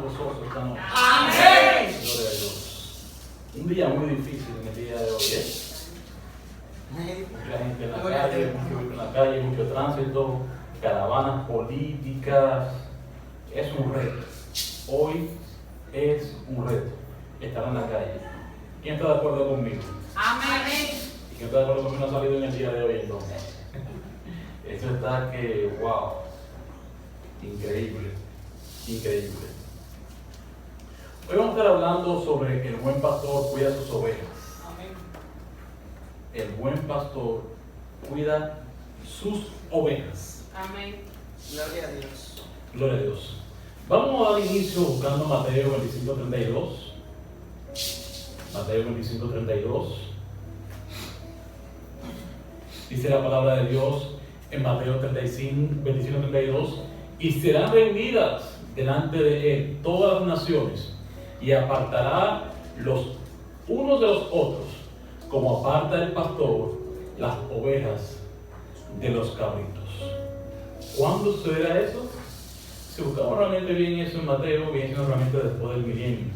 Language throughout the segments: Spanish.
están gozosos esta noche? Amén. Gloria a Dios. Un día muy difícil en el día de hoy, ¿eh? Mucha gente en la calle, mucho en la calle, mucho tránsito, caravanas políticas. Es un reto. Hoy es un reto estar en la calle. ¿Quién está de acuerdo conmigo? Amén. ¿Y quién está de acuerdo conmigo no ha salido en el día de hoy entonces? Eso está que, wow, increíble, increíble. Hoy vamos a estar hablando sobre el buen pastor cuida sus ovejas. Amén. El buen pastor cuida sus ovejas. Amén. Gloria a Dios. Gloria a Dios. Vamos a dar inicio buscando Mateo 25:32. Mateo 25:32. Dice la palabra de Dios en Mateo 25:32. Y serán reunidas delante de él todas las naciones, y apartará los unos de los otros, como aparta el pastor las ovejas de los cabritos. ¿Cuándo sucederá eso? Si buscamos realmente bien eso en Mateo, viene siendo realmente después del milenio.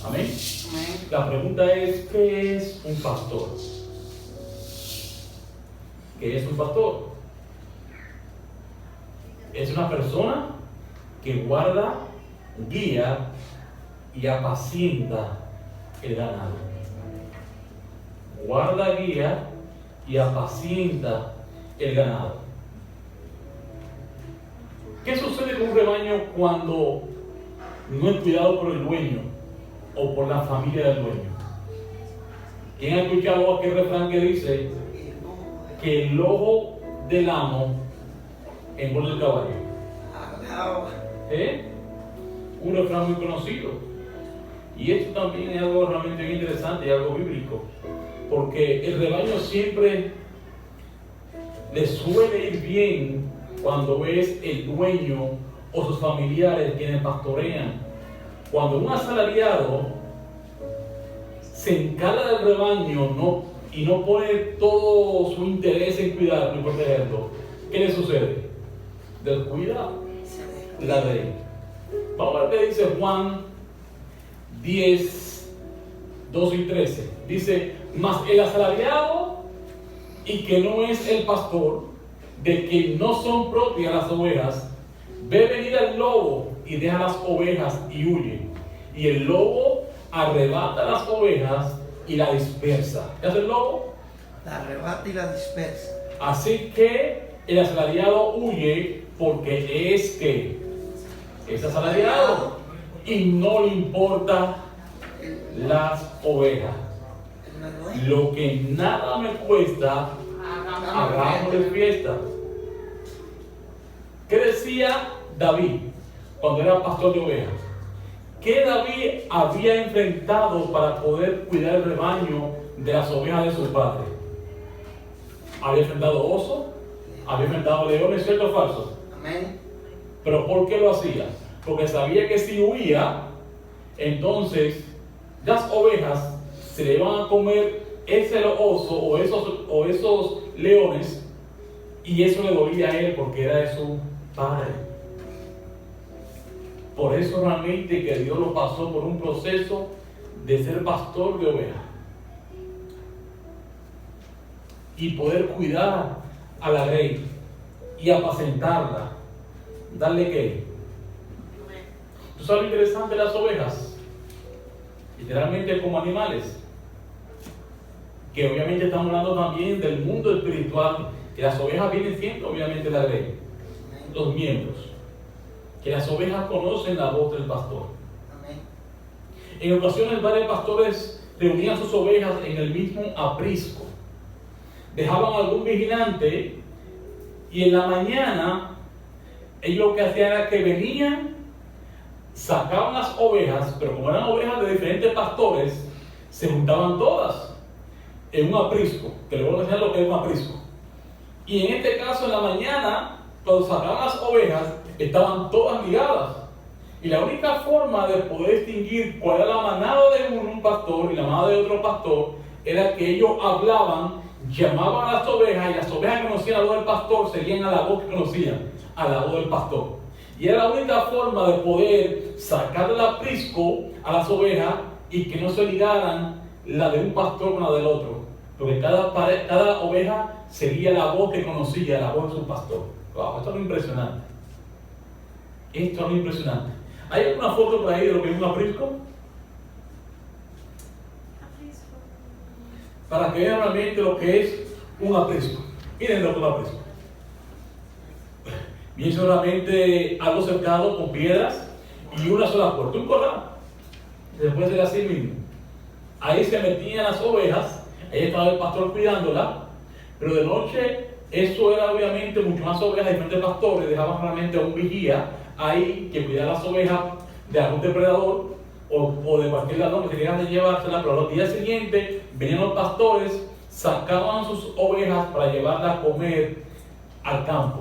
Amén. Amén. La pregunta es, ¿qué es un pastor? ¿Qué es un pastor? Es una persona que guarda, guía y apacienta el ganado. Guarda, guía y apacienta el ganado. ¿Qué sucede con un rebaño cuando no es cuidado por el dueño o por la familia del dueño? ¿Quién ha escuchado aquel refrán que dice que el ojo del amo engorda el caballo? Un refrán muy conocido. Y esto también es algo realmente bien interesante y algo bíblico, porque el rebaño siempre le suele ir bien cuando es el dueño o sus familiares quienes pastorean. Cuando un asalariado se encarga del rebaño y no pone todo su interés en cuidarlo y protegerlo, ¿qué le sucede? Descuida la ley. Vamos a ver qué dice Juan 10, 12 y 13. Dice: mas el asalariado y que no es el pastor, de que no son propias las ovejas, ve venir al lobo y deja las ovejas y huye. Y el lobo arrebata las ovejas y la dispersa. ¿Qué hace el lobo? La arrebata y la dispersa. Así que el asalariado huye porque es asalariado y no le importa las ovejas. Lo que nada me cuesta, hagámosle fiesta. ¿Qué decía David cuando era pastor de ovejas? ¿Qué David había enfrentado para poder cuidar el rebaño de las ovejas de su padre? Había enfrentado osos, había enfrentado leones, ¿cierto o falso? Amén. ¿Pero por qué lo hacía? Porque sabía que si huía, entonces las ovejas se le iban a comer ese oso o esos leones, y eso le dolía a él porque era de su padre. Por eso realmente que Dios lo pasó por un proceso de ser pastor de ovejas y poder cuidar a la ley y apacentarla. ¿Darle qué? ¿Tú sabes lo interesante de las ovejas? Literalmente como animales. Que obviamente estamos hablando también del mundo espiritual, que las ovejas vienen siendo obviamente la ley, los miembros, que las ovejas conocen la voz del pastor. Amén. En ocasiones varios pastores reunían sus ovejas en el mismo aprisco, dejaban algún vigilante y en la mañana ellos lo que hacían era que venían, sacaban las ovejas, pero como eran ovejas de diferentes pastores, se juntaban todas en un aprisco, que le voy a enseñar lo que es un aprisco. Y en este caso, en la mañana, cuando sacaban las ovejas, estaban todas ligadas. Y la única forma de poder distinguir cuál era la manada de un pastor y la manada de otro pastor, era que ellos hablaban, llamaban a las ovejas, y las ovejas que conocían la voz del pastor seguían a la voz que conocían, a la voz del pastor. Y era la única forma de poder sacar el aprisco a las ovejas y que no se ligaran la de un pastor con la del otro. Porque cada oveja seguía la voz que conocía, la voz de su pastor. Wow, esto es lo impresionante. Esto es lo impresionante. ¿Hay alguna foto por ahí de lo que es un aprisco? Para que vean realmente lo que es un aprisco. Miren lo que es un aprisco. Bien, solamente algo cercado con piedras y una sola puerta, un corral. Se puede hacer así mismo. Ahí se metían las ovejas, ahí estaba el pastor cuidándola, pero de noche eso era obviamente mucho más ovejas, diferentes pastores dejaban realmente a un vigía ahí que cuidara las ovejas de algún depredador o de cualquier ladrón que querían de llevársela, pero los días siguientes venían los pastores, sacaban sus ovejas para llevarlas a comer al campo.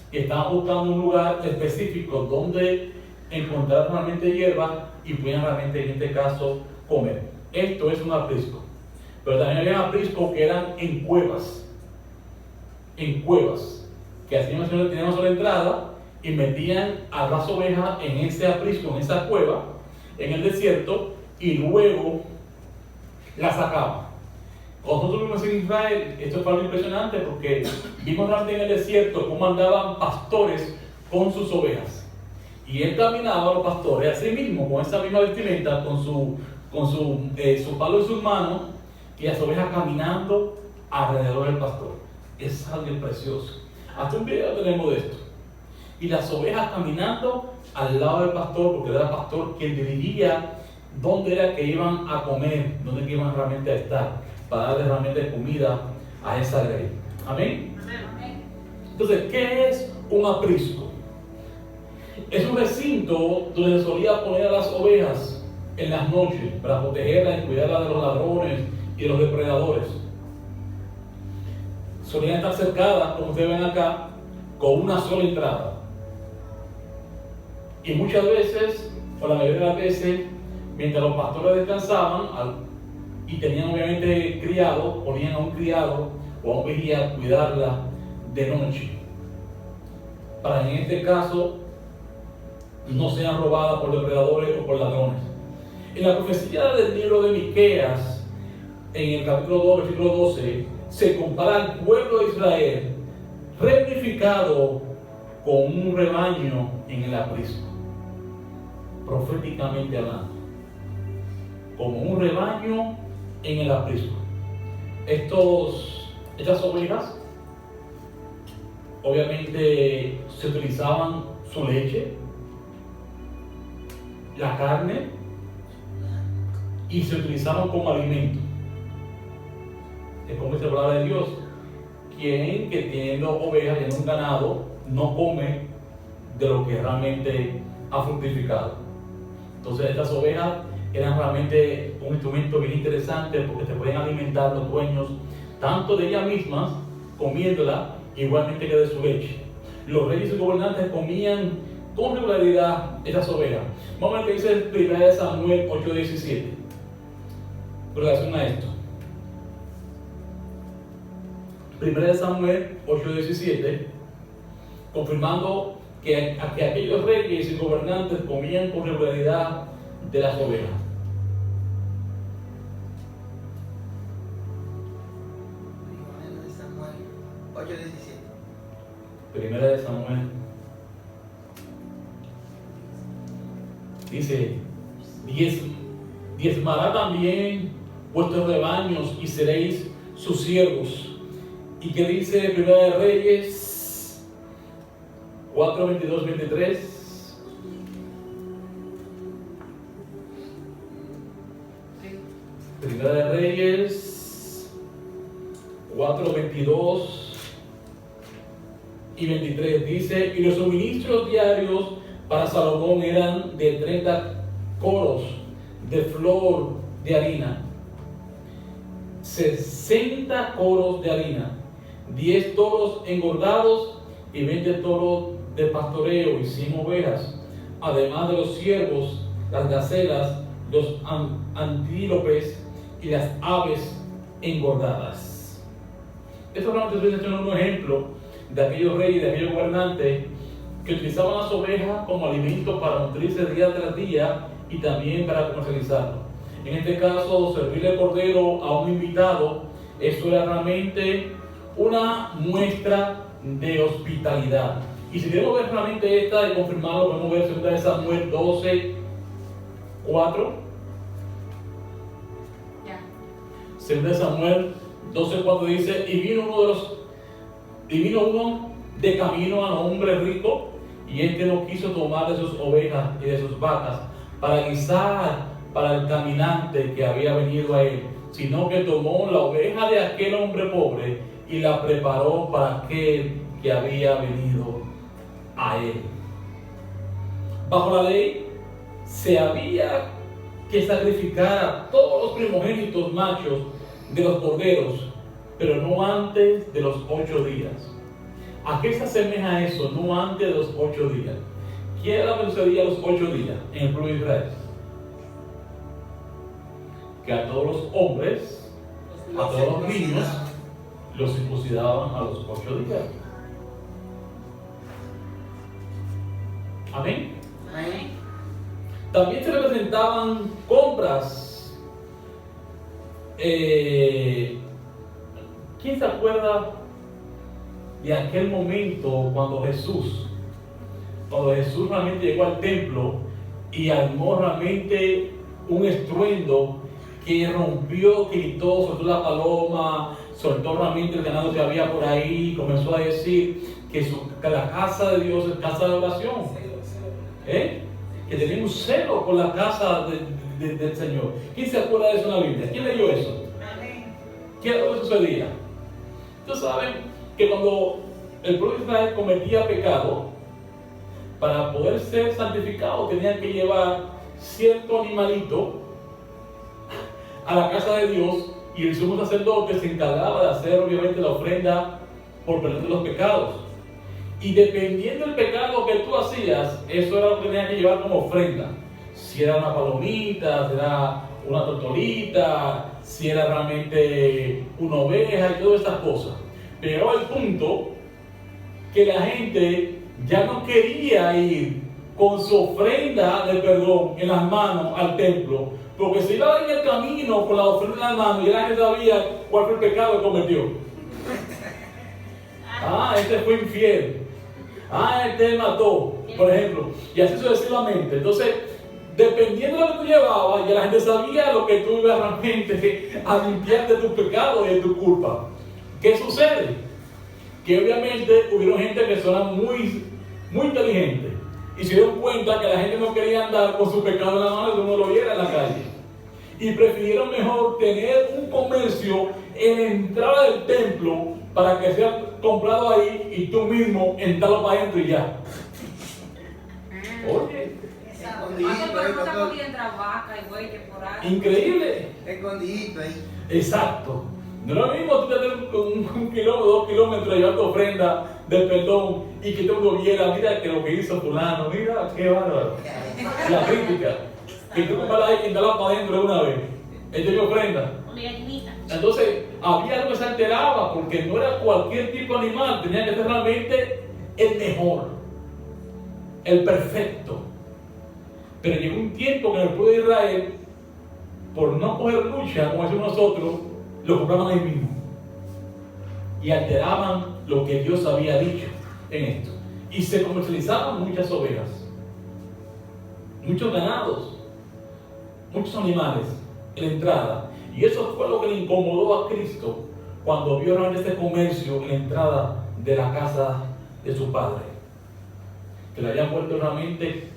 Y estaban buscando un lugar específico donde encontrar realmente hierba y podían realmente en este caso comer. Esto es un aprisco. Pero también había apriscos que eran en cuevas, que hacían tenían una sola entrada y metían a las ovejas en ese aprisco, en esa cueva, en el desierto, y luego las sacaban. Cuando nosotros vimos en Israel, esto fue algo impresionante porque vimos realmente en el desierto cómo andaban pastores con sus ovejas. Y él caminaba a los pastores así mismo, con esa misma vestimenta, con su palo en sus manos, y las ovejas caminando alrededor del pastor. Es algo precioso. Hasta un video tenemos de esto. Y las ovejas caminando al lado del pastor, porque era el pastor quien dirigía dónde era que iban a comer, dónde que iban realmente a estar, para darle realmente comida a esa ley. ¿Amén? Amén. Entonces, ¿qué es un aprisco? Es un recinto donde se solía poner a las ovejas en las noches para protegerlas y cuidarlas de los ladrones y de los depredadores. Solían estar cercadas, como ustedes ven acá, con una sola entrada. Y muchas veces, o la mayoría de las veces, mientras los pastores descansaban y tenían obviamente criados, ponían a un criado o a un vigía a cuidarla de noche, para en este caso no sean robadas por depredadores o por ladrones. En la profecía del libro de Miqueas, en el capítulo 2, versículo 12, se compara al pueblo de Israel reunificado con un rebaño en el aprisco, proféticamente hablando, como un rebaño en el aprisco. Estas ovejas obviamente se utilizaban su leche, la carne, y se utilizaban como alimento. Es como dice la palabra de Dios: quien que teniendo ovejas y en un ganado no come de lo que realmente ha fructificado. Entonces estas ovejas eran realmente un instrumento bien interesante porque se pueden alimentar los dueños tanto de ellas mismas comiéndola, igualmente que de su leche. Los reyes y gobernantes comían con regularidad estas ovejas. Vamos a ver qué dice 1 Samuel 8:17 con relación a esto. 1 Samuel 8:17, confirmando que aquellos reyes y gobernantes comían con regularidad de las ovejas. Primera de Samuel 8:17. Primera de Samuel dice: diezmará también vuestros rebaños y seréis sus siervos. ¿Y qué dice Primera de Reyes 4:22-23? Primera de Reyes 4:22 y 23 dice: y los suministros diarios para Salomón eran de 30 coros de flor de harina, 60 coros de harina, 10 toros engordados y 20 toros de pastoreo y 100 ovejas, además de los ciervos, las gacelas, los antílopes y las aves engordadas. Esto realmente es un ejemplo de aquellos reyes, de aquellos gobernantes que utilizaban las ovejas como alimento para nutrirse día tras día y también para comercializarlo. En este caso, servirle cordero a un invitado, eso era realmente una muestra de hospitalidad. Y si queremos ver realmente esta y confirmarlo, podemos ver 2 de Samuel 12, 4. Ya. 2 de Samuel 12, 4 dice, y vino uno de camino a un hombre rico, y este no quiso tomar de sus ovejas y de sus vacas para guisar para el caminante que había venido a él, sino que tomó la oveja de aquel hombre pobre y la preparó para aquel que había venido a él. Bajo la ley se había que sacrificar a todos los primogénitos machos de los corderos, pero no antes de los 8 días. ¿A qué se asemeja eso? No antes de los 8 días. ¿Quién era lo que sucedía a los 8 días en el pueblo de Israel? Que a todos los hombres, a todos los niños, los circuncidaban a los 8 días. Amén. Amén. También se representaban compras. ¿Quién se acuerda de aquel momento cuando Jesús realmente llegó al templo y armó realmente un estruendo que rompió, que quitó, soltó la paloma, soltó realmente el ganado que había por ahí, comenzó a decir que la casa de Dios es casa de oración? Que tenía un celo por la casa del Señor. ¿Quién se acuerda de eso en la Biblia? ¿Quién leyó eso? ¿Qué era lo que sucedía? Ustedes saben que cuando el pueblo de Israel cometía pecado, para poder ser santificado tenían que llevar cierto animalito a la casa de Dios, y el sumo sacerdote se encargaba de hacer obviamente la ofrenda por perdón de los pecados. Y dependiendo del pecado que tú hacías, eso era lo que tenías que llevar como ofrenda. Si era una palomita, si era una tortolita, si era realmente una oveja y todas estas cosas. Pero al punto que la gente ya no quería ir con su ofrenda de perdón en las manos al templo, porque se iba en el camino con la ofrenda en las manos y la gente sabía cuál fue el pecado que cometió. Este fue infiel. Este mató, por ejemplo, y así sucesivamente. Entonces, dependiendo de lo que tú llevabas, ya la gente sabía lo que tú ibas realmente a limpiar de tus pecados y de tu culpa. ¿Qué sucede? Que obviamente hubieron gente que son muy inteligentes y se dieron cuenta que la gente no quería andar con su pecado en la mano y uno lo viera en la calle, y prefirieron mejor tener un comercio en la entrada del templo para que sea comprado ahí y tú mismo entrarlo para adentro y ya. Oye, increíble. Escondidito ahí. Exacto. No es lo mismo tú tener un kilómetro, 2 kilómetros, llevar tu ofrenda de perdón y que todo el mundo viera, mira que lo que hizo fulano, mira qué bárbaro. La crítica. Que tú compras ahí y entrarla para adentro de una vez. Esta es mi ofrenda. Entonces, había algo que se alteraba porque no era cualquier tipo de animal, tenía que ser realmente el mejor, el perfecto. Pero llegó un tiempo que en el pueblo de Israel, por no coger lucha, como decimos nosotros, lo compraban ahí mismo y alteraban lo que Dios había dicho en esto. Y se comercializaban muchas ovejas, muchos ganados, muchos animales en la entrada. Y eso fue lo que le incomodó a Cristo cuando vio realmente este comercio en la entrada de la casa de su padre, que le habían vuelto realmente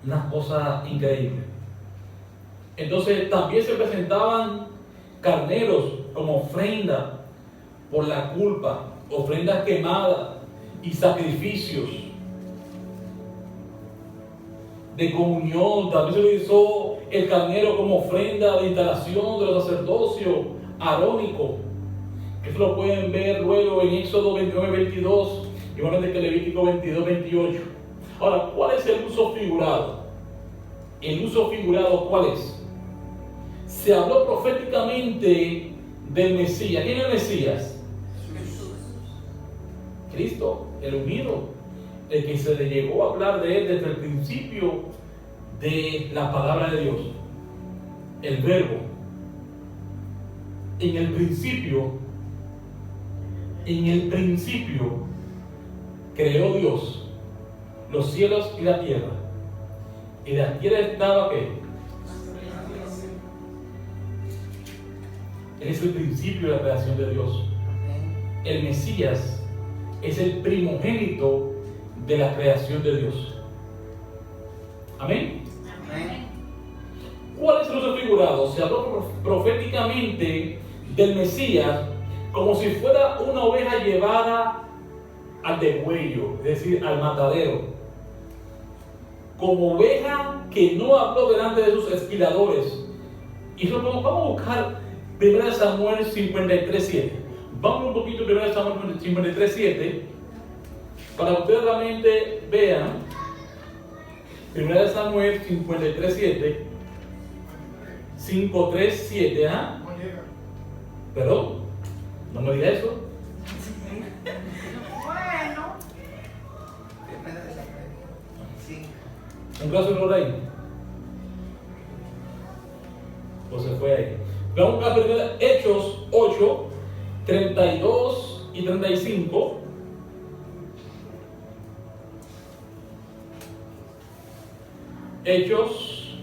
una cosa increíble. Entonces también se presentaban carneros como ofrenda por la culpa, ofrendas quemadas y sacrificios de comunión. También se utilizó el carnero como ofrenda de instalación de los sacerdocios arónicos, que eso lo pueden ver luego en Éxodo 29-22, igualmente que Levítico 22-28. Ahora, ¿cuál es el uso figurado? El uso figurado, ¿cuál es? Se habló proféticamente del Mesías. ¿Quién es el Mesías? Cristo, el unido, el que se le llegó a hablar de él desde el principio de la palabra de Dios, el verbo. En el principio creó Dios los cielos y la tierra. Y la tierra estaba ¿qué? Él es el principio de la creación de Dios. El Mesías es el primogénito de la creación de Dios. Amén. Amén. ¿Cuál es el uso figurado? Se habló proféticamente del Mesías como si fuera una oveja llevada al degüello, es decir, al matadero. Como oveja que no habló delante de sus esquiladores. Y eso vamos a buscar 1 Samuel 53:7. Vamos un poquito a 1 Samuel 53:7 para que ustedes realmente vean. 1 Samuel 53:7. 5:3:7, ¿ah? Perdón, no me diga eso. Bueno. Primera de Samuel 5. Un caso error ahí. O se fue ahí. Vamos a ver Hechos 8, 32 y 35. Hechos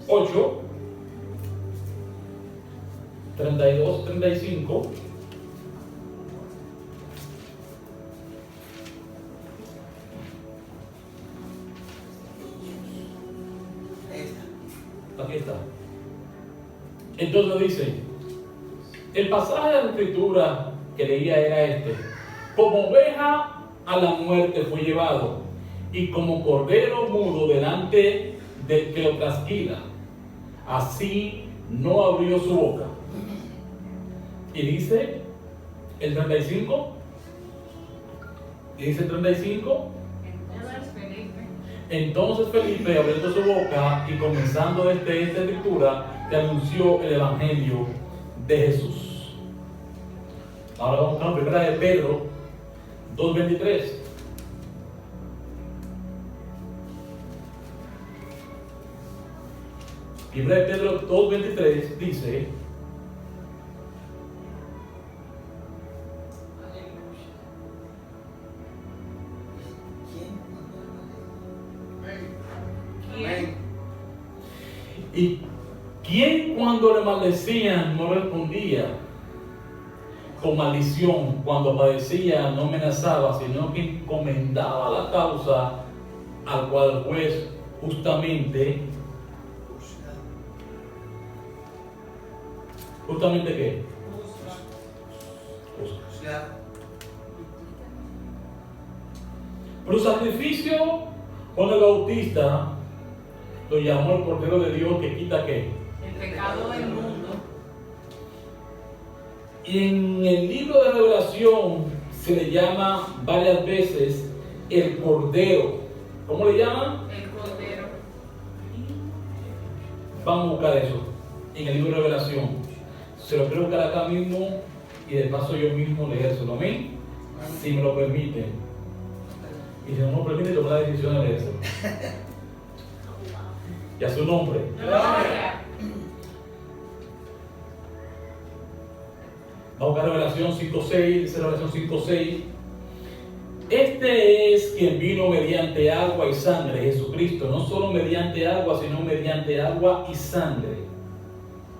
8, 32, 35. Aquí está. Entonces dice, el pasaje de la escritura que leía era este: como oveja a la muerte fue llevado, y como cordero mudo delante del que lo trasquila, así no abrió su boca. Y dice el 35, entonces Felipe, abriendo su boca y comenzando desde esta escritura, le anunció el evangelio de Jesús. Ahora vamos a la primera de Pedro 2:23. Primera de Pedro 2:23 dice: ¿y quién cuando le maldecían no respondía con maldición? Cuando padecía no amenazaba, sino que encomendaba la causa al cual el juez justamente ¿qué? Juzga. Por su sacrificio, Juan el Bautista lo llamó el Cordero de Dios que quita ¿qué? El pecado del mundo. Y en el libro de Revelación se le llama varias veces el Cordero. ¿Cómo le llaman? El Cordero. Vamos a buscar eso en el libro de Revelación. Se lo quiero buscar acá mismo y de paso yo mismo leérselo. Amén. Si me lo permiten. Y si no me lo permiten, tomar la decisión de leérselo. Y a su nombre. Gloria. Vamos a buscar Revelación 5:6. Dice Revelación 5:6. Este es quien vino mediante agua y sangre, Jesucristo. No solo mediante agua, sino mediante agua y sangre.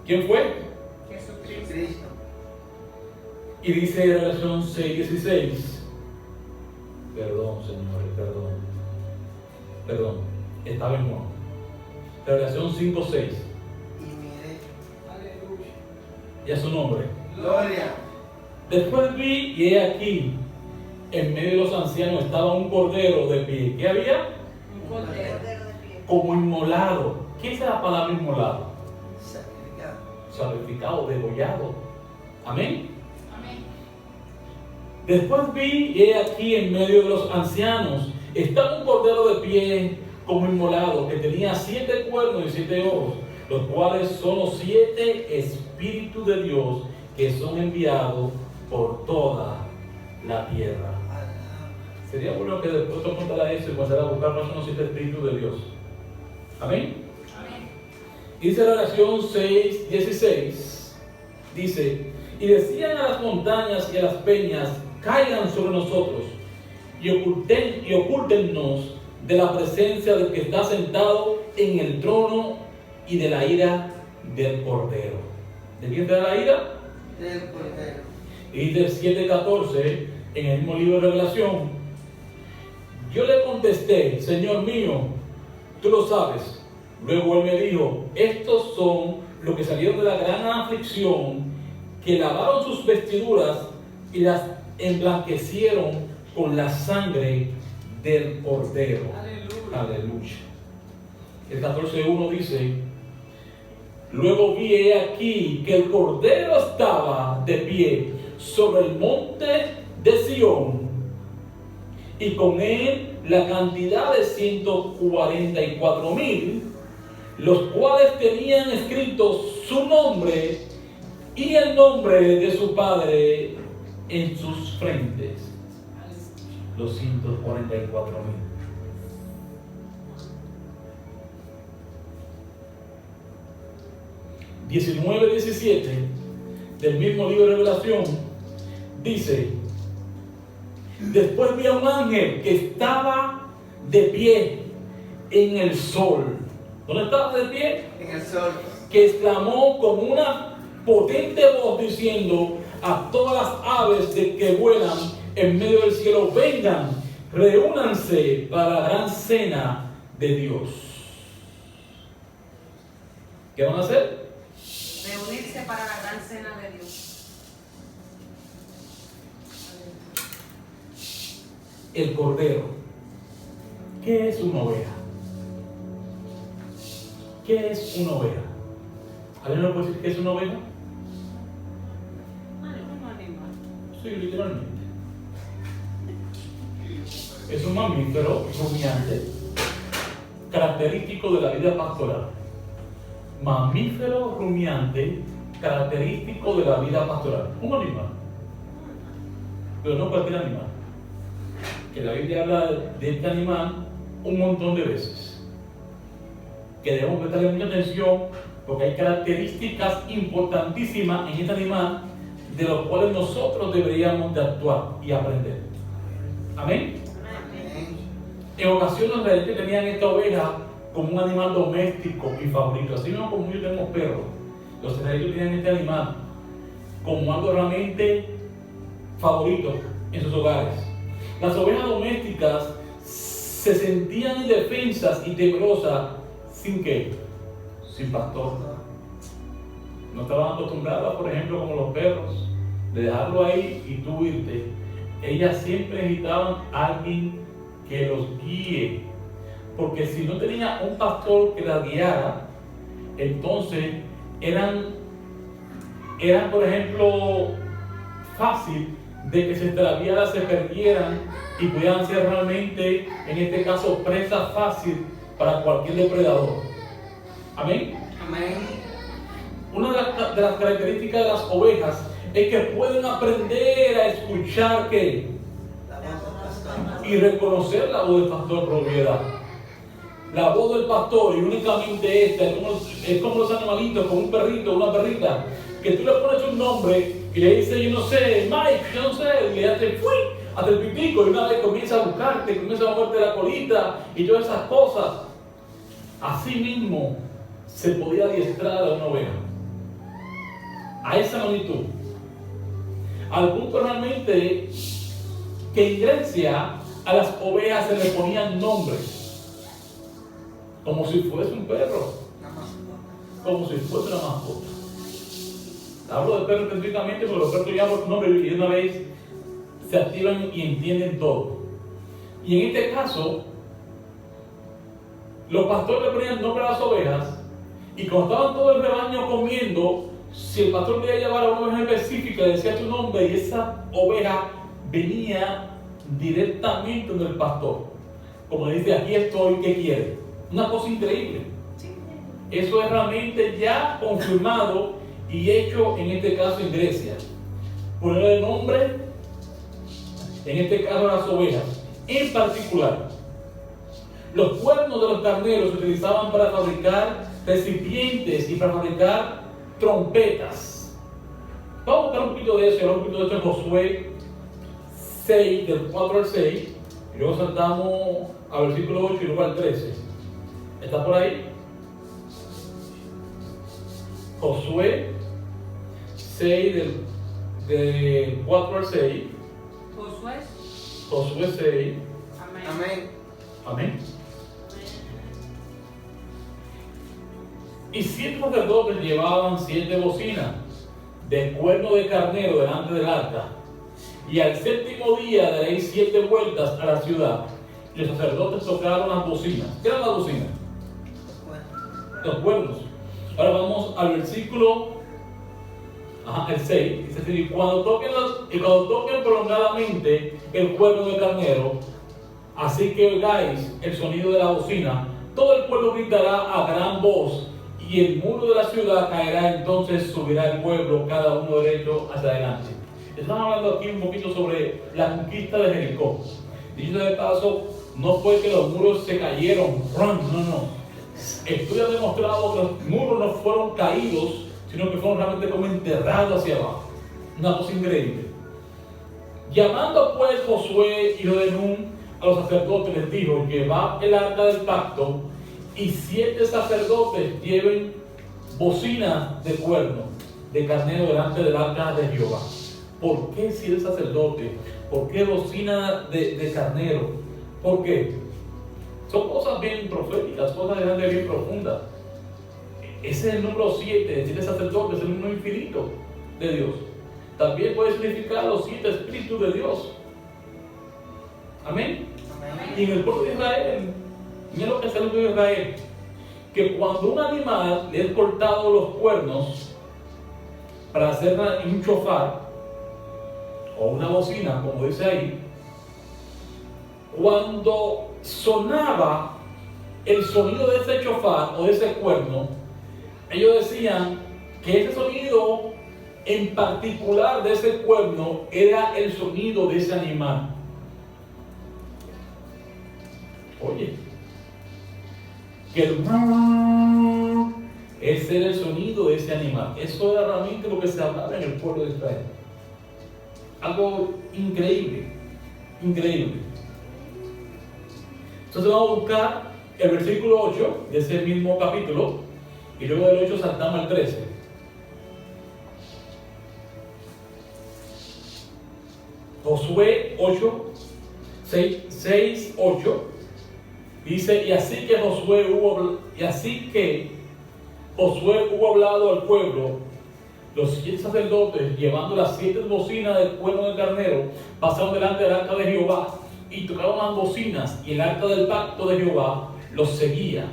¿Quién fue? Jesucristo. Y dice Revelación 6:16. Perdón, señores, perdón. Estaba en Juan. Revelación 5:6. Y miré. Aleluya. Y a su nombre. Gloria. Después vi y he aquí, en medio de los ancianos estaba un cordero de pie. ¿Qué había? Un Cordero. Como inmolado. ¿Qué es la palabra inmolado? Sacrificado. Sacrificado, degollado. Amén. Amén. Después vi y he aquí, en medio de los ancianos estaba un cordero de pie como inmolado, que tenía 7 cuernos y 7 ojos, los cuales son los 7 espíritus de Dios que son enviados por toda la tierra. Alaba. Sería bueno que después te contara eso y comenzar a buscar cuáles son los 7 espíritus de Dios. Amén. Dice la oración 6:16, dice, y decían a las montañas y a las peñas, caigan sobre nosotros y ocúltennos de la presencia del que está sentado en el trono y de la ira del Cordero. ¿De quién te da la ira? Del Cordero. Y del 7:14, en el mismo libro de Revelación, yo le contesté, Señor mío, tú lo sabes. Luego él me dijo, estos son los que salieron de la gran aflicción, que lavaron sus vestiduras y las emblanquecieron con la sangre del Cordero. Aleluya. El 14:1 dice, luego vi he aquí que el Cordero estaba de pie sobre el monte de Sión, y con él la cantidad de 144,000, los cuales tenían escrito su nombre y el nombre de su Padre en sus frentes. Los 144,000. (19:17) del mismo libro de Revelación dice, después vi a un ángel que estaba de pie en el sol. ¿Dónde estaba de pie? En el sol. Que exclamó con una potente voz diciendo a todas las aves de que vuelan en medio del cielo, vengan, reúnanse para la gran cena de Dios. ¿Qué van a hacer? Reunirse para la gran cena de Dios. El Cordero. ¿Qué es una oveja? ¿Qué es una oveja? ¿Alguien me puede decir qué es una oveja? Un animal. Sí, literalmente. Es un mamífero rumiante, característico de la vida pastoral. Mamífero rumiante, característico de la vida pastoral. Un animal. Pero no cualquier animal. Que la Biblia habla de este animal un montón de veces. Que debemos prestarle mucha atención porque hay características importantísimas en este animal de los cuales nosotros deberíamos de actuar y aprender. Amén. Amén. En ocasiones la gente tenía esta oveja como un animal doméstico y favorito. Así mismo como yo tengo perros, los israelitas tenían este animal como algo realmente favorito en sus hogares. Las ovejas domésticas se sentían indefensas y temerosas sin qué, sin pastor. No estaban acostumbradas, por ejemplo, como los perros, de dejarlo ahí y tú irte. Ellas siempre necesitaban a alguien que los guíe, porque si no tenía un pastor que las guiara, entonces eran por ejemplo fácil de que se extraviaran, se perdieran y pudieran ser realmente, en este caso, presa fácil para cualquier depredador. Amén. Amén. Una de las características de las ovejas es que pueden aprender a escuchar ¿qué? La voz del pastor. Y reconocer la voz del pastor por propiedad. La voz del pastor, y únicamente esta, es como los animalitos, como un perrito, una perrita, que tú le pones un nombre y le dices, yo no sé, Mike, yo no sé, y le hace ¡fui! Hasta el pitico, y una vez comienza a buscarte, comienza a moverte la colita y todas esas cosas. Así mismo se podía adiestrar a una oveja. A esa magnitud. Al punto realmente que en Grecia a las ovejas se le ponían nombres. Como si fuese un perro. Como si fuese una mascota. Hablo de perros específicamente porque los perros llaman por su nombre y de una vez se activan y entienden todo. Y en este caso, los pastores le ponían nombre a las ovejas y cuando estaban todo el rebaño comiendo, si el pastor quería llevar a una oveja específica, le decía su nombre y esa oveja venía directamente del pastor. Como le dice, aquí estoy, ¿qué quiere? Una cosa increíble. Eso es realmente ya confirmado y hecho en este caso en Grecia. Ponerle el nombre en este caso las ovejas, en particular. Los cuernos de los carneros se utilizaban para fabricar recipientes y para fabricar trompetas. Vamos a buscar un poquito de eso, un poquito de esto en Josué 6, del 4 al 6, y luego saltamos al versículo 8 y luego al 13. ¿Está por ahí? Josué 6, del 4 al 6. Josué 6. Amén. Amén. Amén. Y 7 sacerdotes llevaban 7 bocinas de cuerno de carnero delante del arca. Y al séptimo día daréis 7 vueltas a la ciudad. Y los sacerdotes tocaron las bocinas. ¿Qué eran las bocinas? Los cuernos. Ahora vamos al versículo el 6. Dice así: cuando toquen prolongadamente el cuerno de carnero, así que oigáis el sonido de la bocina, todo el pueblo gritará a gran voz, y el muro de la ciudad caerá. Entonces subirá el pueblo, cada uno derecho hacia adelante. Estamos hablando aquí un poquito sobre la conquista de Jericó. Dicho de paso, no fue que los muros se cayeron, no. Esto ha demostrado que los muros no fueron caídos, sino que fueron realmente como enterrados hacia abajo. Una cosa increíble. Llamando pues Josué hijo de Nun a los sacerdotes, les dijo: llevad el arca del pacto, y 7 sacerdotes lleven bocinas de cuerno de carnero delante del arca de Jehová. ¿Por qué 7 sacerdotes? ¿Por qué bocina de carnero? ¿Por qué? Son cosas bien proféticas, cosas bien profundas. Ese es el número 7, 7 sacerdotes, es el número infinito de Dios. También puede significar los 7 espíritus de Dios. Amén. Y en el pueblo de Israel, mira lo que hace el pueblo de Israel, que cuando un animal le es cortado los cuernos para hacer un shofar o una bocina, como dice ahí, cuando sonaba el sonido de ese shofar o de ese cuerno, ellos decían que ese sonido en particular de ese cuerno era el sonido de ese animal. Oye, que ese era el sonido de ese animal. Eso era realmente lo que se hablaba en el pueblo de Israel. Algo increíble, increíble. Entonces vamos a buscar el versículo 8 de ese mismo capítulo, y luego del 8 saltamos al 13. Josué 8, 6, 8 dice: y así que Josué hubo hablado al pueblo, los 7 sacerdotes, llevando las 7 bocinas del cuerno del carnero, pasaron delante del arca de Jehová y tocaron las bocinas, y el arca del pacto de Jehová los seguía.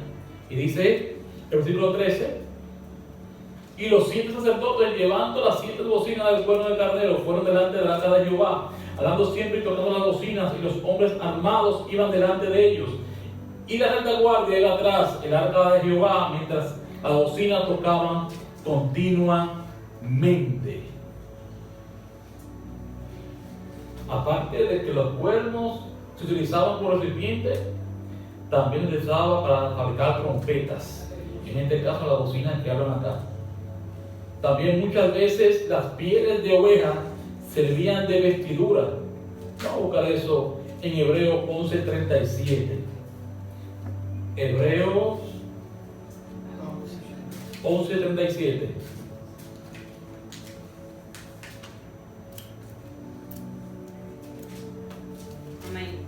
Y dice el versículo 13: y los 7 sacerdotes, llevando las 7 bocinas del cuerno del carnero, fueron delante del arca de Jehová, hablando siempre y tocando las bocinas, y los hombres armados iban delante de ellos, y la retaguardia iba atrás, el arca de Jehová, mientras las bocinas tocaban continuamente. Aparte de que los cuernos se utilizaban como recipientes, también se utilizaba para fabricar trompetas. En este caso, las bocinas que hablan acá. También muchas veces las pieles de oveja servían de vestidura. Vamos a buscar eso en Hebreos 11:37. Hebreos 11:37. Amén.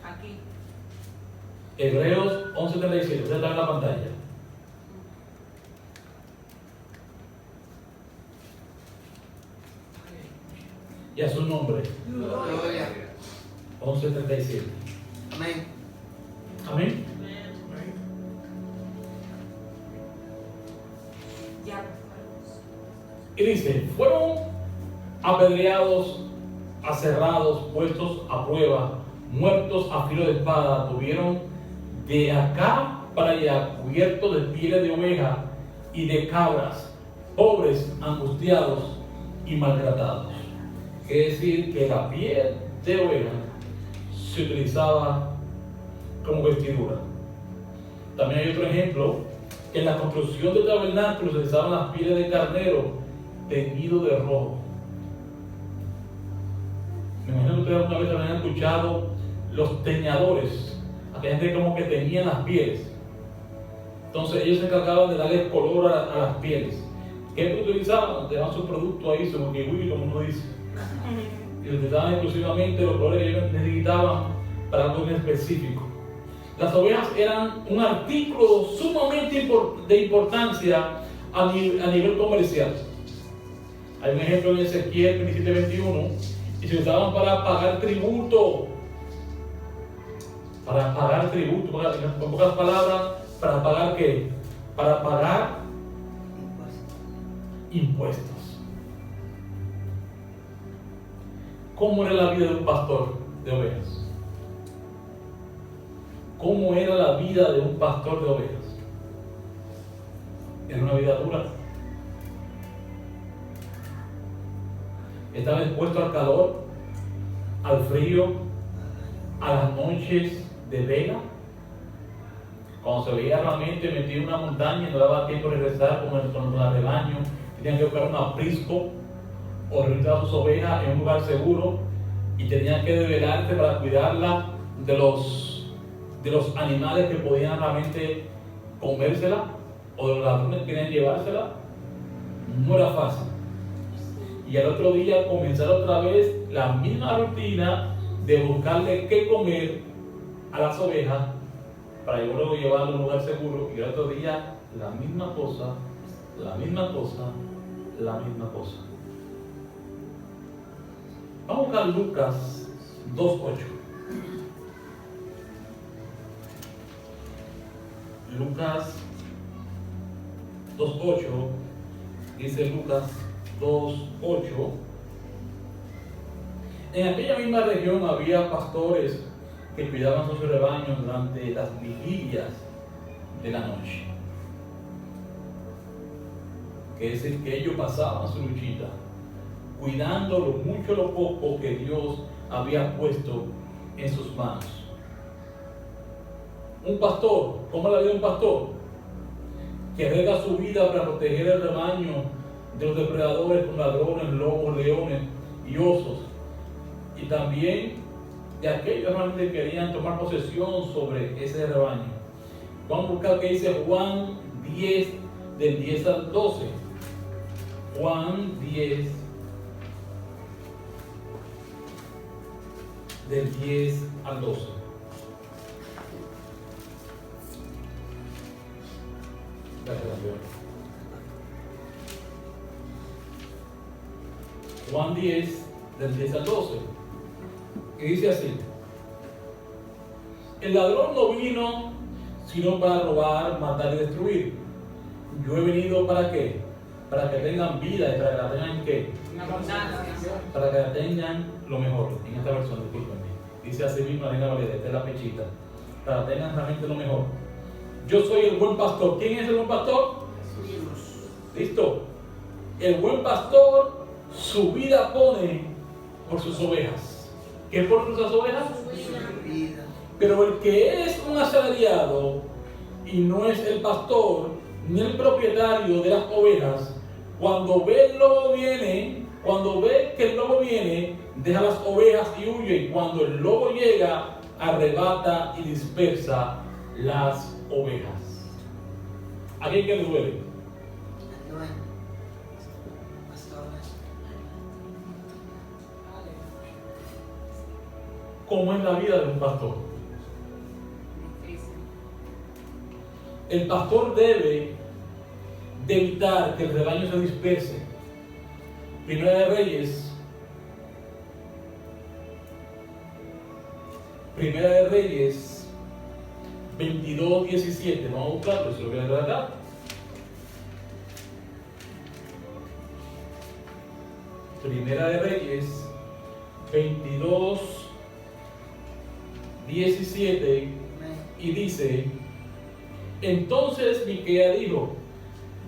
Aquí. Hebreos 11:37. Usted está en la pantalla. Y a su nombre. Gloria. 11:37. Amén. Amén. Ya. Y dice: fueron apedreados, aserrados, puestos a prueba, muertos a filo de espada, tuvieron de acá para allá cubiertos de pieles de oveja y de cabras, pobres, angustiados y maltratados. Es decir, que la piel de oveja se utilizaba como vestidura. También hay otro ejemplo, que en la construcción del tabernáculo se utilizaban las pieles de carnero teñido de rojo. Me imagino que ustedes alguna vez habrán escuchado los teñadores, aquella gente como que teñían las pieles. Entonces ellos se encargaban de darle color a las pieles. ¿Qué utilizaban? Dejaban sus productos ahí, su kiwi, como uno dice. Y utilizaban exclusivamente los colores que ellos necesitaban para algo en específico. Las ovejas eran un artículo sumamente de importancia a nivel comercial. Hay un ejemplo en Ezequiel 27:21, y se usaban para pagar tributo. Para pagar tributo, en pocas palabras, ¿para pagar qué? Para pagar impuestos. ¿Cómo era la vida de un pastor de ovejas? ¿Cómo era la vida de un pastor de ovejas? Era una vida dura. Estaba expuesto al calor, al frío, a las noches de vela. Cuando se veía realmente metido en una montaña y no daba tiempo de regresar con el rebaño, tenían que buscar un aprisco o reunir a sus ovejas en un lugar seguro y tenían que develarse para cuidarla de los animales que podían realmente comérsela o de los ladrones que querían llevársela. No era fácil. Y al otro día comenzar otra vez la misma rutina de buscarle qué comer a las ovejas para luego llevarlo a un lugar seguro, y al otro día la misma cosa, la misma cosa, la misma cosa. Vamos a buscar Lucas 2:8. Lucas 2:8, dice Lucas 2:8. En aquella misma región había pastores que cuidaban sus rebaños durante las vigilias de la noche. Es decir, que ellos pasaban su luchita, cuidando lo mucho o lo poco que Dios había puesto en sus manos. Un pastor, ¿cómo es la vida de un pastor? Que arriesga su vida para proteger el rebaño de los depredadores como ladrones, lobos, leones y osos. Y también de aquellos realmente que querían tomar posesión sobre ese rebaño. Vamos a buscar que dice Juan 10, del 10 al 12. Juan 10, del 10 al 12. Gracias, Dios. Juan 10, del 10 al 12. Y dice así: el ladrón no vino sino para robar, matar y destruir. Yo he venido ¿para qué? Para que tengan vida y para que la tengan ¿qué? Para que la tengan lo mejor. En esta versión, discúlpenme, dice así mismo la Reina Valera, esta es la pechita, para que tengan realmente lo mejor. Yo soy el buen pastor. ¿Quién es el buen pastor? Jesús. ¿Listo? El buen pastor su vida pone por sus ovejas. ¿Qué por nuestras ovejas? Su vida. Pero el que es un asalariado y no es el pastor ni el propietario de las ovejas, cuando ve el lobo viene, cuando ve que el lobo viene, deja las ovejas y huye. Y cuando el lobo llega, arrebata y dispersa las ovejas. ¿A quién que le duele? ¿Cómo es la vida de un pastor? El pastor debe de evitar que el rebaño se disperse. Primera de Reyes. Primera de Reyes 22:17. Vamos a buscarlo, se lo voy a leer acá. Primera de Reyes 22:17 y dice: entonces Miquea dijo: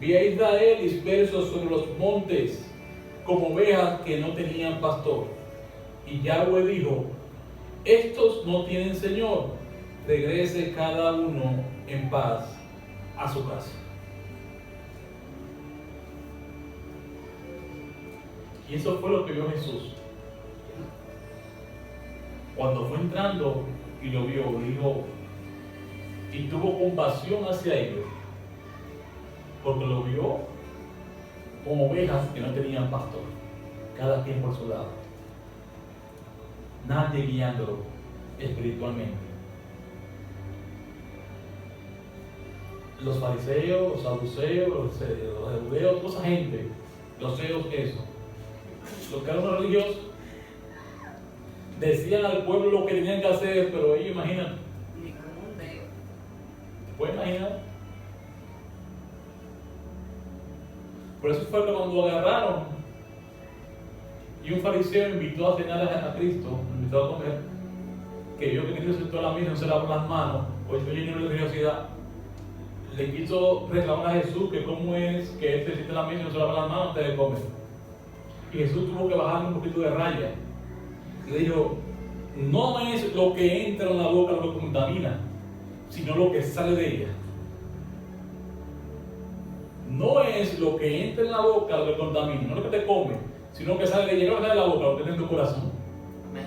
vi a Israel disperso sobre los montes, como ovejas que no tenían pastor. Y Yahweh dijo: estos no tienen señor, regrese cada uno en paz a su casa. Y eso fue lo que vio Jesús. Cuando fue entrando y lo vio, dijo, y tuvo compasión hacia ellos, porque lo vio como ovejas que no tenían pastor, cada quien por su lado, nadie guiándolo espiritualmente. Los fariseos, los saduceos, los judeos, toda esa gente, los seos, eso, los que eran los religiosos, decían al pueblo lo que tenían que hacer, pero ellos imaginan. Ni como un dedo. ¿Te puedes imaginar? Por eso fue que cuando agarraron y un fariseo invitó a cenar a Cristo, lo invitó a comer, que vio que Cristo sentó a la mesa y no se lavó las manos, pues fue lleno de religiosidad, le quiso reclamar a Jesús que cómo es que él se siente a la mesa y no se lava las manos antes de comer. Y Jesús tuvo que bajarle un poquito de raya. Y le dijo, no es lo que entra en la boca lo que contamina, sino lo que sale de ella. No es lo que entra en la boca lo que contamina, no lo que te come, sino lo que sale de ella, no lo que sale de la boca, lo que tiene en tu corazón. Amén.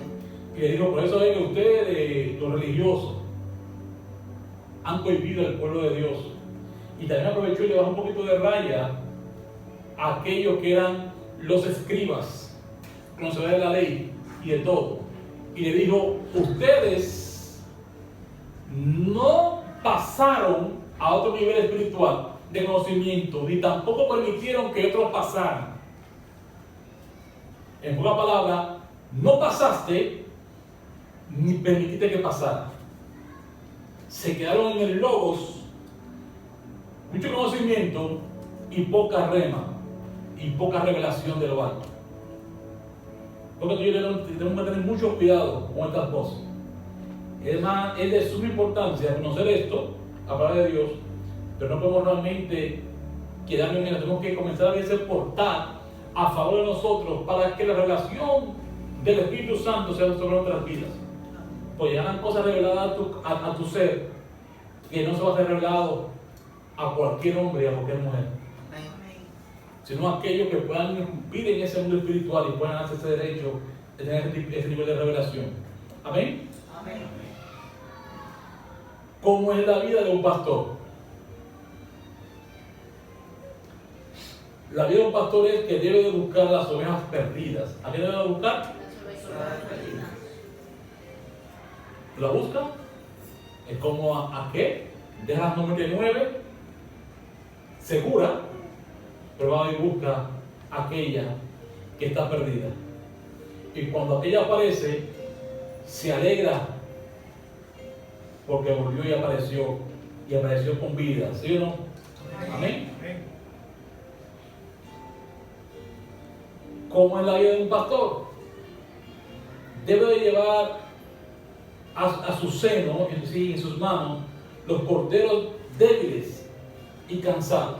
Y le dijo, por eso es que ustedes, los religiosos, han cohibido al pueblo de Dios. Y también aprovechó y le bajó un poquito de raya a aquellos que eran los escribas, conocedores de la ley y de todo. Y le dijo, ustedes no pasaron a otro nivel espiritual de conocimiento, ni tampoco permitieron que otros pasaran. En pocas palabras, no pasaste, ni permitiste que pasara. Se quedaron en el logos, mucho conocimiento y poca rema, y poca revelación de lo alto. Porque tú y yo tenemos que tener mucho cuidado con estas cosas. Es de suma importancia conocer esto, la palabra de Dios, pero no podemos realmente quedarnos en eso. Tenemos que comenzar a portar a favor de nosotros para que la revelación del Espíritu Santo sea sobre nuestras vidas. Pues ya eran cosas reveladas a tu ser, que no se va a ser revelado a cualquier hombre y a cualquier mujer, sino a aquellos que puedan irrumpir en ese mundo espiritual y puedan hacer ese derecho de tener ese nivel de revelación. Amén. Amén. ¿Cómo es la vida de un pastor? La vida de un pastor es que debe de buscar las ovejas perdidas. ¿A qué debe de buscar? ¿La busca? Es como a qué? Deja las 99 segura, pero va y busca aquella que está perdida. Y cuando aquella aparece, se alegra porque volvió y apareció con vida. ¿Sí o no? Amén. ¿Cómo es la vida de un pastor? Debe de llevar a su seno, en sus manos, los corderos débiles y cansados,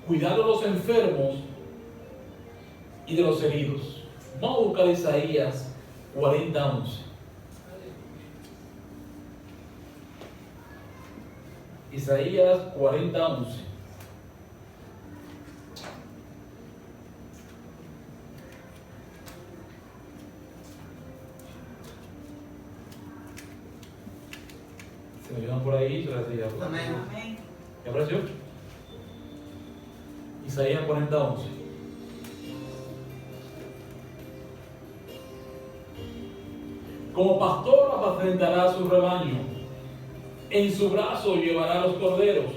cuidando a los enfermos y de los heridos. Vamos a buscar Isaías 40:11. Isaías 40:11. Se me ayudan por ahí, se las decía. Amén. ¿Qué apareció? Isaías 40:11. Como pastor apacentará su rebaño, en su brazo llevará los corderos,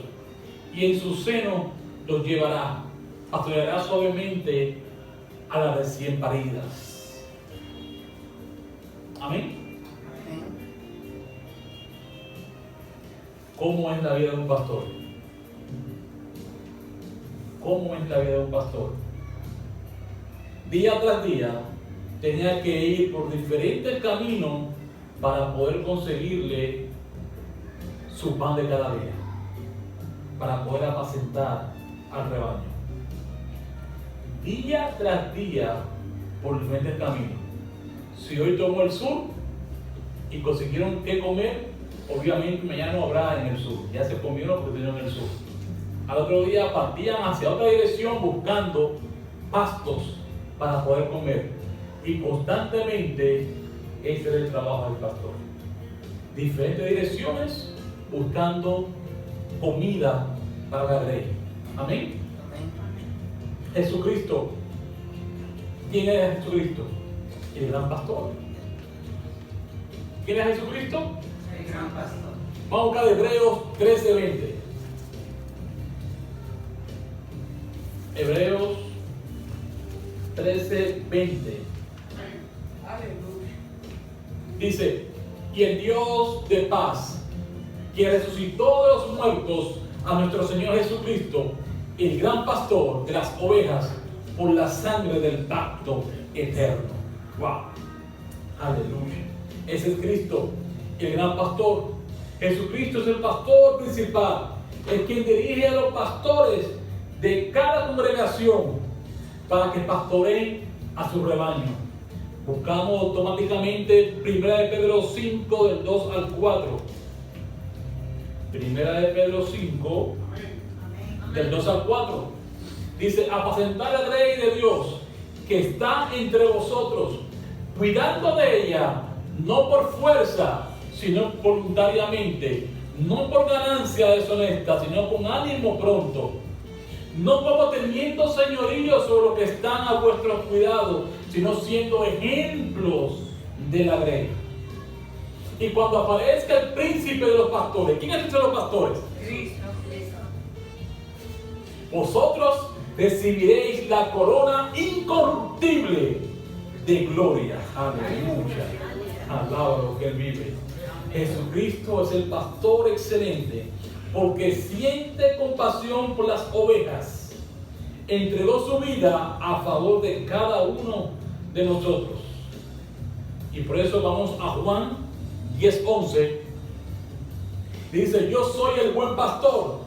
y en su seno los llevará, pastoreará suavemente a las recién paridas. Amén. ¿Cómo es la vida de un pastor? ¿Cómo es la vida de un pastor? Día tras día tenía que ir por diferentes caminos para poder conseguirle su pan de cada día, para poder apacentar al rebaño. día tras día por diferentes caminos. Si hoy tomó el sur y consiguieron qué comer, obviamente mañana no habrá en el sur. Ya se comieron lo que tenían en el sur. Al otro día partían hacia otra dirección buscando pastos para poder comer. Y constantemente ese era el trabajo del pastor. Diferentes direcciones buscando comida para el rey. Amén. Jesucristo. ¿Quién es Jesucristo? El gran pastor. ¿Quién es Jesucristo? El gran pastor. Vamos a buscar Hebreos 13:20. Hebreos 13:20. Dice, y el Dios de paz, que resucitó de los muertos a nuestro Señor Jesucristo, el gran pastor de las ovejas, por la sangre del pacto eterno. ¡Wow! ¡Aleluya! Ese es Cristo, el gran pastor. Jesucristo es el pastor principal, el quien dirige a los pastores de cada congregación para que pastoreen a su rebaño. Buscamos automáticamente 1 Pedro 5 del 2 al 4. 1 Pedro 5 del 2 al 4. Dice, apacentar al rey de Dios que está entre vosotros, cuidando de ella, no por fuerza, sino voluntariamente, no por ganancia deshonesta, sino con ánimo pronto, no como teniendo señorío sobre los que están a vuestro cuidado, sino siendo ejemplos de la grey. Y cuando aparezca el príncipe de los pastores, ¿quién es el de los pastores? Cristo. Vosotros recibiréis la corona incorruptible de gloria. Aleluya. Alaba lo que Él vive. Jesucristo es el pastor excelente, porque siente compasión por las ovejas. Entregó su vida a favor de cada uno de nosotros. Y por eso vamos a Juan 10:11. Dice, yo soy el buen pastor.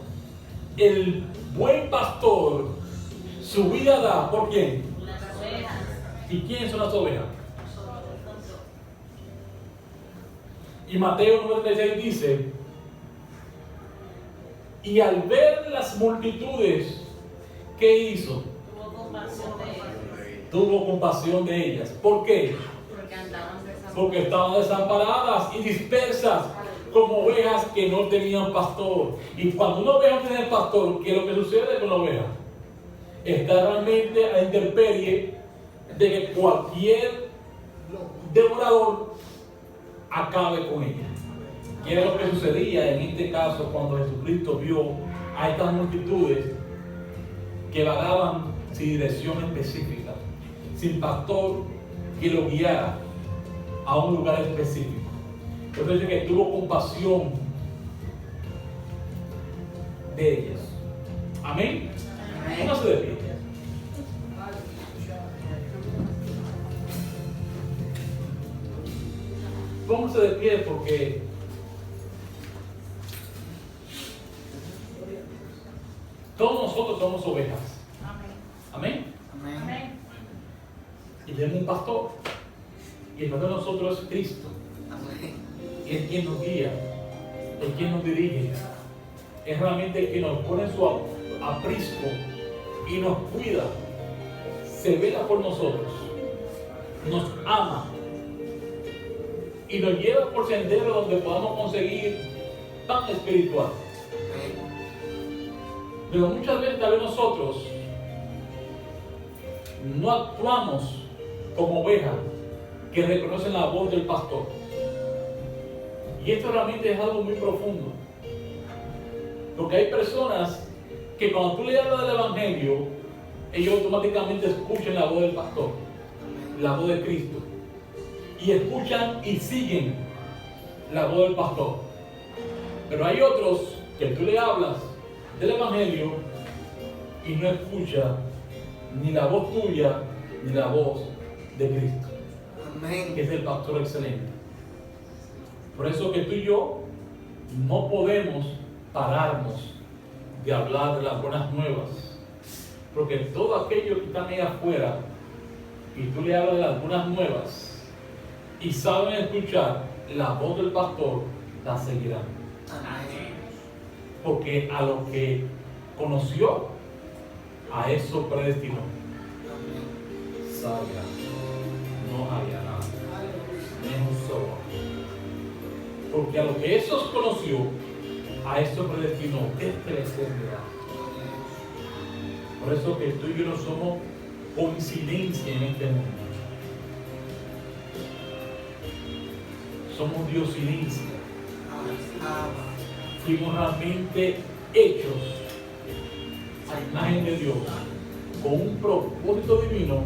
El buen pastor su vida da. ¿Por quién? Las ovejas. ¿Y quiénes son las ovejas? Y Mateo 9:36 dice, y al ver las multitudes, ¿qué hizo? Tuvo compasión de ellos. Tuvo compasión de ellas. ¿Por qué? Porque andaban desamparados. Porque estaban desamparadas y dispersas como ovejas que no tenían pastor. Y cuando una oveja no tiene pastor, ¿qué es lo que sucede con la oveja? Está realmente a la intemperie de que cualquier devorador acabe con ella. ¿Qué era lo que sucedía en este caso cuando Jesucristo vio a estas multitudes que vagaban sin dirección específica, sin pastor que lo guiara a un lugar específico? Entonces dice que tuvo compasión de ellas. Amén. Póngase de pie. Póngase de pie porque todos nosotros somos ovejas. Amén. Amén. Y tenemos un pastor. Y el pastor de nosotros es Cristo. Amén. Y es quien nos guía, es quien nos dirige, es realmente el que nos pone en su aprisco y nos cuida, se vela por nosotros, nos ama y nos lleva por sendero donde podamos conseguir pan espiritual. Pero muchas veces tal vez nosotros no actuamos como ovejas que reconocen la voz del pastor. Y esto realmente es algo muy profundo. Porque hay personas que cuando tú le hablas del Evangelio, ellos automáticamente escuchan la voz del pastor, la voz de Cristo. Y escuchan y siguen la voz del pastor. Pero hay otros que tú le hablas del Evangelio y no escucha ni la voz tuya ni la voz de Cristo, que es el pastor excelente. Por eso que tú y yo no podemos pararnos de hablar de las buenas nuevas, Porque todo aquello que están ahí afuera, y tú le hablas de algunas nuevas, y saben escuchar la voz del pastor, la seguirán. Amén. Porque a lo que conoció, a eso predestinó. Sabia, no haya nada, ni un solo. Porque a lo que esos conoció, a eso predestinó desde la eternidad. Por eso que tú y yo no somos coincidencia en este mundo. Somos diosidencia. Fuimos realmente hechos a imagen de Dios, con un propósito divino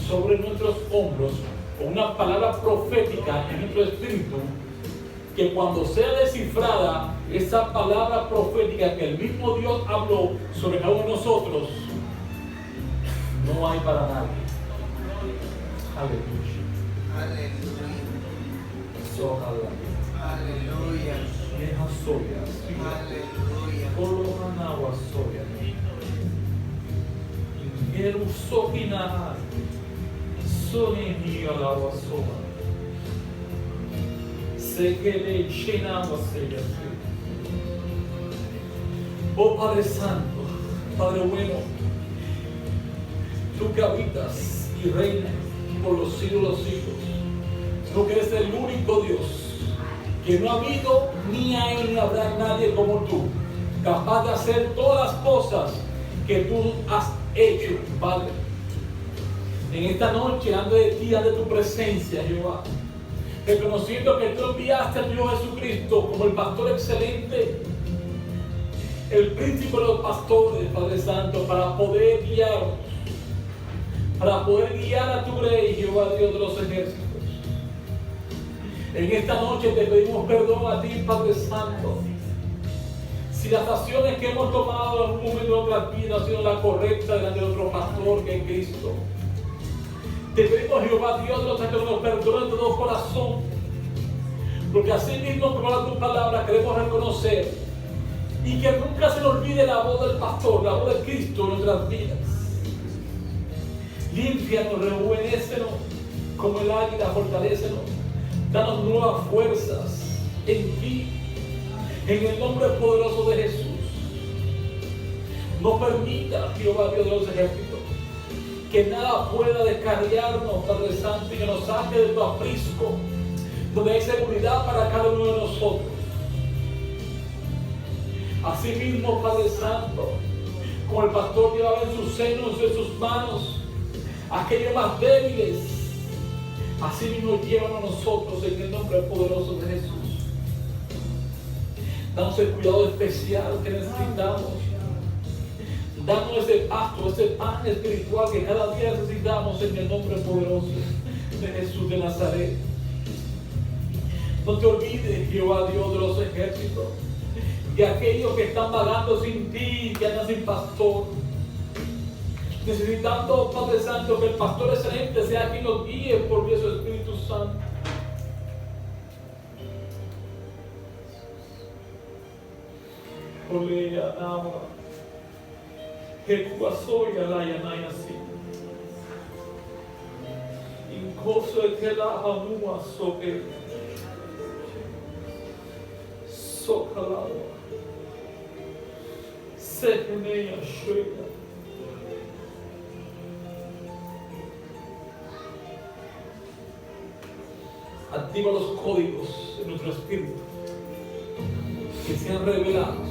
sobre nuestros hombros, con una palabra profética en nuestro espíritu, que cuando sea descifrada esa palabra profética que el mismo Dios habló sobre cada uno de nosotros, no hay para nadie. Aleluya. Aleluya. Ojalá. Aleluya. Deja soya. Aleluya. Colomanawa soya. Yerusokina. Sone ni alawa soya. Se quede llena wasella. Oh Padre Santo, Padre bueno, tú que habitas y reinas por los siglos de los siglos, tú que eres el único Dios, que no ha habido ni hay ni habrá nadie como tú, capaz de hacer todas las cosas que tú has hecho, Padre. En esta noche, ando de ti, ando de tu presencia, Jehová, reconociendo que tú enviaste a tu Hijo Jesucristo como el pastor excelente, el príncipe de los pastores, Padre Santo, para poder guiarnos, para poder guiar a tu rey, Jehová Dios de los ejércitos. En esta noche te pedimos perdón a ti, Padre Santo, si las acciones que hemos tomado en un momento de nuestras vidas han sido la correcta delante de nuestro pastor, que es Cristo. Te pedimos, Jehová Dios de los ejércitos, nos perdone de todo corazón, porque así mismo, como la tu palabra, queremos reconocer y que nunca se nos olvide la voz del pastor, la voz de Cristo en nuestras vidas. Límpianos, rejuvenécenos como el águila, fortalécenos. Danos nuevas fuerzas en ti, en el nombre poderoso de Jesús. No permita, Jehová Dios de los ejércitos, que nada pueda descarriarnos, Padre Santo, y que nos saque de tu aprisco, donde hay seguridad para cada uno de nosotros. Asimismo, Padre Santo, como el pastor llevaba en sus senos, en sus manos, aquellos más débiles, asimismo llévanos a nosotros en el nombre poderoso de Jesús. Danos el cuidado especial que necesitamos. Danos ese pasto, ese pan espiritual que cada día necesitamos en el nombre poderoso de Jesús de Nazaret. No te olvides, Jehová Dios de los ejércitos, de aquellos que están vagando sin ti, que andan sin pastor. Necesitando, Padre Santo, que el pastor excelente sea quien nos guíe por medio de su Espíritu Santo. Olea, Nama, Jecuasoya, Layanaya, sí. Incoso de que la Hanua soque, Socalado, Sekenea, Shuela. Activa los códigos de nuestro espíritu que sean revelados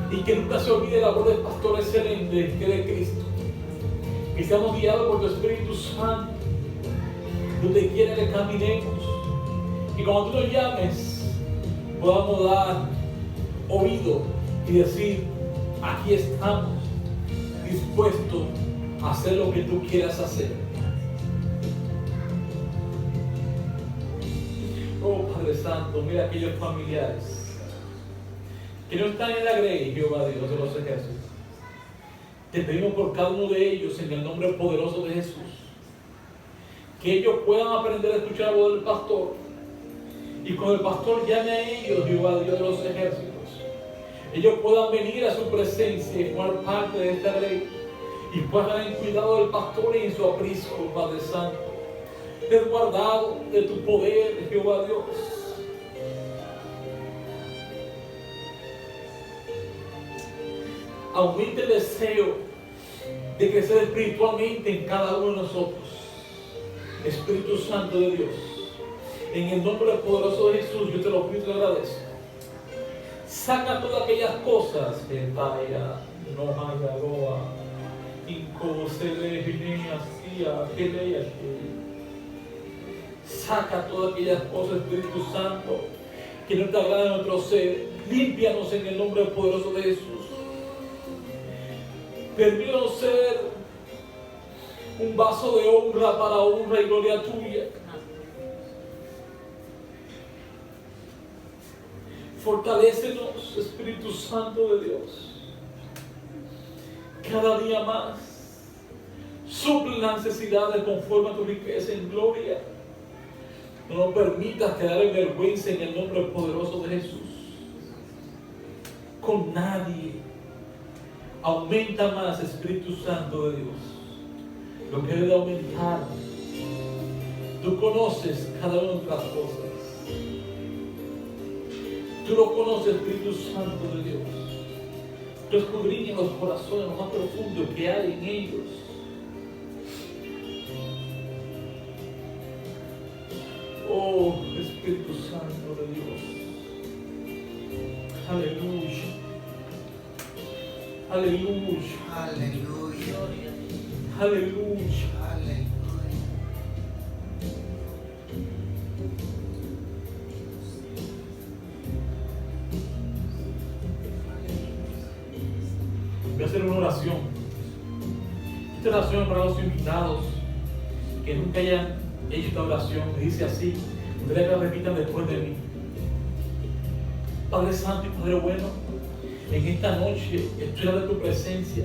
y que nunca se olvide la voz del pastor excelente que es de Cristo, que seamos guiados por tu Espíritu Santo donde quiera que caminemos, y cuando tú nos llames podamos dar oído y decir: aquí estamos dispuestos a hacer lo que tú quieras hacer. Oh Padre Santo, mira aquellos familiares que no están en la grey, Jehová Dios de los ejércitos. Te pedimos por cada uno de ellos en el nombre poderoso de Jesús, que ellos puedan aprender a escuchar la voz del pastor, y cuando el pastor llame a ellos, Jehová Dios de los ejércitos, ellos puedan venir a su presencia y formar parte de esta ley y puedan estar en cuidado del pastor y en su aprisco, Padre Santo. Resguardado de tu poder, Jehová Dios. Aumente el deseo de crecer espiritualmente en cada uno de nosotros. Espíritu Santo de Dios, en el nombre poderoso de Jesús, yo te lo pido y te lo agradezco. Saca todas aquellas cosas que vaya, no haya roa, saca todas aquellas cosas, Espíritu Santo, que no te agradan en nuestro ser. Límpianos en el nombre poderoso de Jesús. Permítanos ser un vaso de honra para honra y gloria tuya. Fortalécenos, Espíritu Santo de Dios. Cada día más. Suple las necesidades conforme a tu riqueza en gloria. No nos permitas quedar en vergüenza en el nombre poderoso de Jesús. Con nadie. Aumenta más, Espíritu Santo de Dios, lo que debe aumentar. Tú conoces cada una de nuestras cosas. Tú lo conoces, Espíritu Santo de Dios. Tú escudriñas los corazones, lo más profundo que hay en ellos. Oh, Espíritu Santo de Dios. Aleluya. Aleluya. Aleluya. Aleluya. Aleluya. Voy a hacer una oración. Esta oración es para los invitados que nunca hayan hecho esta oración. Me dice así. Ustedes que la repitan después de mí. Padre Santo y Padre bueno, en esta noche estoy ante tu presencia,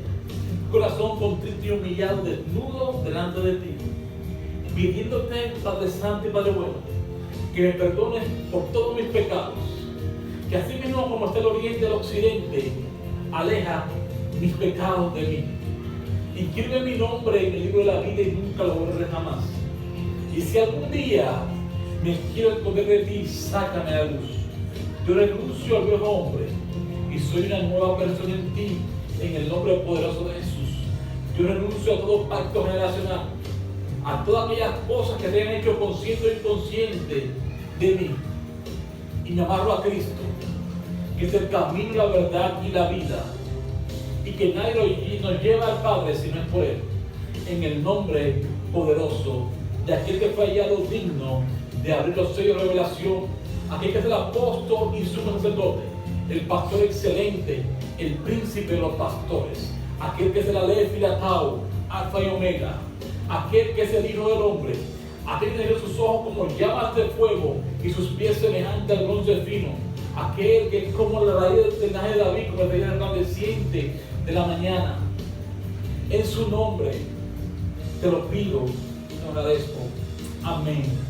corazón contrito y humillado, desnudo delante de ti, pidiéndote, Padre Santo y Padre bueno, que me perdones por todos mis pecados, que así mismo como está el oriente del occidente, aleja mis pecados de mí. Inscribe mi nombre en el libro de la vida y nunca lo borraré jamás. Y si algún día me quiero esconder de ti, sácame a la luz. Yo renuncio al viejo hombre y soy una nueva persona en ti, en el nombre poderoso de Jesús. Yo renuncio a todo pacto generacional, a todas aquellas cosas que te han hecho consciente o inconsciente de mí, y me amarro a Cristo, que es el camino, la verdad y la vida, y que nadie nos lleva al Padre si no es por Él, en el nombre poderoso de aquel que fue hallado digno de abrir los sellos de revelación, aquel que es el apóstol y sumo sacerdote, el pastor excelente, el príncipe de los pastores, aquel que es el Aleph y la Tau, Alfa y Omega, aquel que es el Hijo del Hombre, aquel que tiene sus ojos como llamas de fuego y sus pies semejantes al bronce fino, aquel que es como la raíz del linaje de David, como el rey resplandeciente de la mañana. En su nombre te lo pido y te agradezco. Amén.